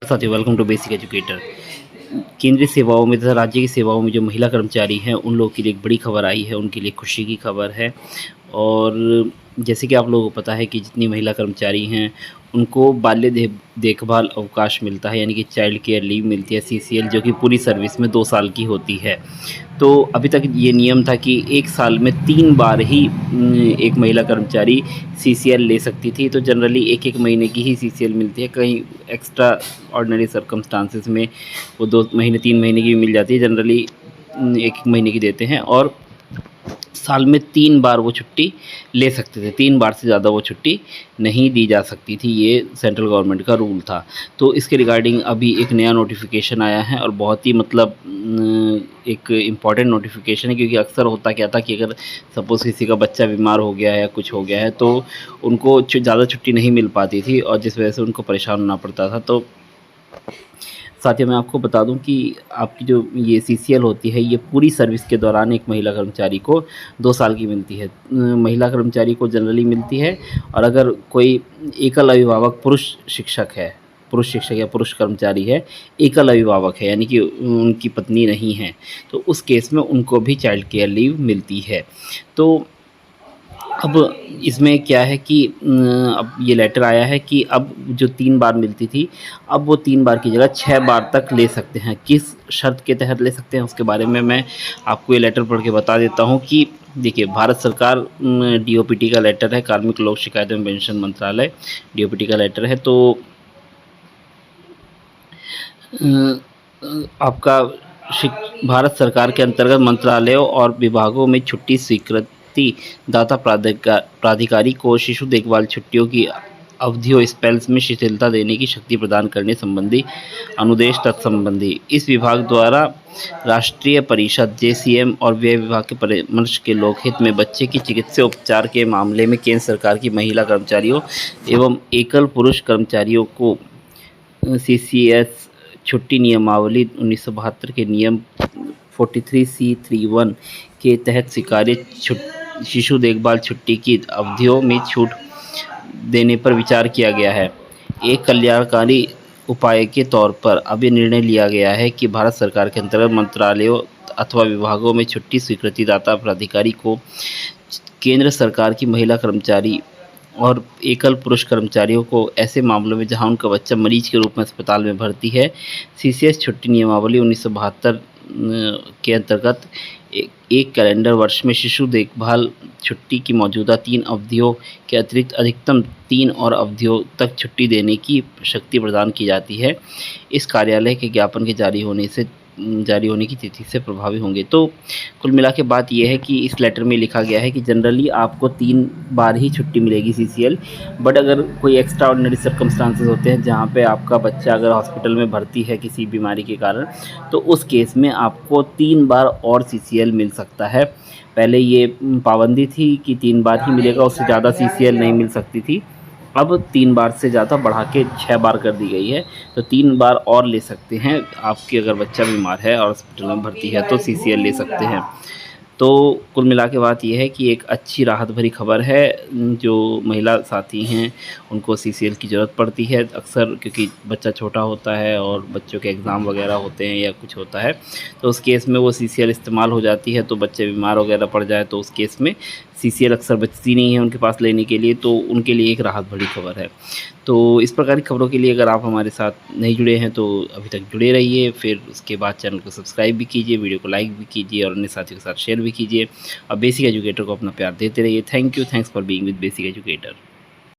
साथियों, welcome to basic educator. केंद्रीय सेवाओं में तथा राज्य की सेवाओं में जो महिला कर्मचारी हैं उन लोगों के लिए एक बड़ी खबर आई है, उनके लिए खुशी की खबर है। और जैसे कि आप लोगों को पता है कि जितनी महिला कर्मचारी हैं उनको देखभाल अवकाश मिलता है, यानी कि चाइल्ड केयर लीव मिलती है, सीसीएल, जो कि पूरी सर्विस में 2 साल की होती है। तो अभी तक ये नियम था कि 1 साल में 3 बार ही एक महिला कर्मचारी सीसीएल ले सकती थी। तो जनरली 1-1 महीने की ही सीसीएल मिलती है, कहीं एक्स्ट्रा ऑर्डिनरी सर्कमस्टांसेस में वो 2 महीने 3 महीने की भी मिल जाती है। जनरली 1-1 महीने की देते हैं और साल में 3 बार वो छुट्टी ले सकते थे। 3 बार से ज़्यादा वो छुट्टी नहीं दी जा सकती थी, ये सेंट्रल गवर्नमेंट का रूल था। तो इसके रिगार्डिंग अभी एक नया नोटिफ़िकेशन आया है और बहुत ही मतलब एक इम्पॉर्टेंट नोटिफ़िकेशन है, क्योंकि अक्सर होता क्या था कि अगर सपोज़ किसी का बच्चा बीमार हो गया है या कुछ हो गया है तो उनको ज़्यादा छुट्टी नहीं मिल पाती थी और जिस वजह से उनको परेशान होना पड़ता था। तो साथियों, मैं आपको बता दूं कि आपकी जो ये सीसीएल होती है ये पूरी सर्विस के दौरान एक महिला कर्मचारी को 2 साल की मिलती है। महिला कर्मचारी को जनरली मिलती है, और अगर कोई एकल अभिभावक पुरुष शिक्षक या पुरुष कर्मचारी है, एकल अभिभावक है, यानी कि उनकी पत्नी नहीं है, तो उस केस में उनको भी चाइल्ड केयर लीव मिलती है। तो अब इसमें क्या है कि अब ये लेटर आया है कि अब जो 3 बार मिलती थी, अब वो 3 बार की जगह 6 बार तक ले सकते हैं। किस शर्त के तहत ले सकते हैं उसके बारे में मैं आपको ये लेटर पढ़ के बता देता हूँ कि देखिए, भारत सरकार डीओपीटी का लेटर है, कार्मिक लोक शिकायत एवं पेंशन मंत्रालय डीओपीटी का लेटर है। तो आपका भारत सरकार के अंतर्गत मंत्रालयों और विभागों में छुट्टी स्वीकृति दाता प्राधिकारी को शिशु देखभाल छुट्टियों की अवधियों स्पेल्स में शिथिलता देने की शक्ति प्रदान करने संबंधी अनुदेश तत्संबंधी इस विभाग द्वारा राष्ट्रीय परिषद जेसीएम और व्यय विभाग के परामर्श के लोकहित में बच्चे की चिकित्सा उपचार के मामले में केंद्र सरकार की महिला कर्मचारियों एवं एकल पुरुष कर्मचारियों को सीसीएस छुट्टी नियमावली 1972 के नियम 43C31 के तहत स्वीकार्य शिशु देखभाल छुट्टी की अवधियों में छूट देने पर विचार किया गया है। एक कल्याणकारी उपाय के तौर पर अब ये निर्णय लिया गया है कि भारत सरकार के अंतर्गत मंत्रालयों अथवा विभागों में छुट्टी स्वीकृति दाता प्राधिकारी को केंद्र सरकार की महिला कर्मचारी और एकल पुरुष कर्मचारियों को ऐसे मामलों में जहां उनका बच्चा मरीज के रूप में अस्पताल में भर्ती है, सीसीएस छुट्टी नियमावली 1972 के अंतर्गत एक कैलेंडर वर्ष में शिशु देखभाल छुट्टी की मौजूदा 3 अवधियों के अतिरिक्त अधिकतम 3 और अवधियों तक छुट्टी देने की शक्ति प्रदान की जाती है। इस कार्यालय के ज्ञापन के जारी होने की तिथि से प्रभावी होंगे। तो कुल मिला के बात यह है कि इस लेटर में लिखा गया है कि जनरली आपको 3 बार ही छुट्टी मिलेगी सीसीएल, बट अगर कोई एक्स्ट्रा ऑर्डिनरी सर्कमस्टांसेस होते हैं जहाँ पे आपका बच्चा अगर हॉस्पिटल में भर्ती है किसी बीमारी के कारण, तो उस केस में आपको 3 बार और सीसीएल मिल सकता है। पहले ये पाबंदी थी कि 3 बार ही मिलेगा, उससे ज़्यादा सीसीएल नहीं मिल सकती थी। अब 3 बार से ज़्यादा बढ़ा के 6 बार कर दी गई है, तो 3 बार और ले सकते हैं। आपके अगर बच्चा बीमार है और हॉस्पिटल में भर्ती है तो सीसीएल ले सकते हैं। तो कुल मिला के बात ये है कि एक अच्छी राहत भरी खबर है। जो महिला साथी हैं उनको सीसीएल की ज़रूरत पड़ती है अक्सर, क्योंकि बच्चा छोटा होता है और बच्चों के एग्ज़ाम वगैरह होते हैं या कुछ होता है, तो उस केस में वो सीसीएल इस्तेमाल हो जाती है। तो बच्चे बीमार वगैरह पड़ जाए तो उस केस में सीसीएल अक्सर बचती नहीं है उनके पास लेने के लिए, तो उनके लिए एक राहत भरी खबर है। तो इस प्रकार की खबरों के लिए अगर आप हमारे साथ नहीं जुड़े हैं तो अभी तक जुड़े रहिए, फिर उसके बाद चैनल को सब्सक्राइब भी कीजिए, वीडियो को लाइक भी कीजिए और अन्य साथियों के साथ शेयर भी कीजिए और बेसिक एजुकेटर को अपना प्यार देते रहिए। Thank you, thanks for being with basic educator.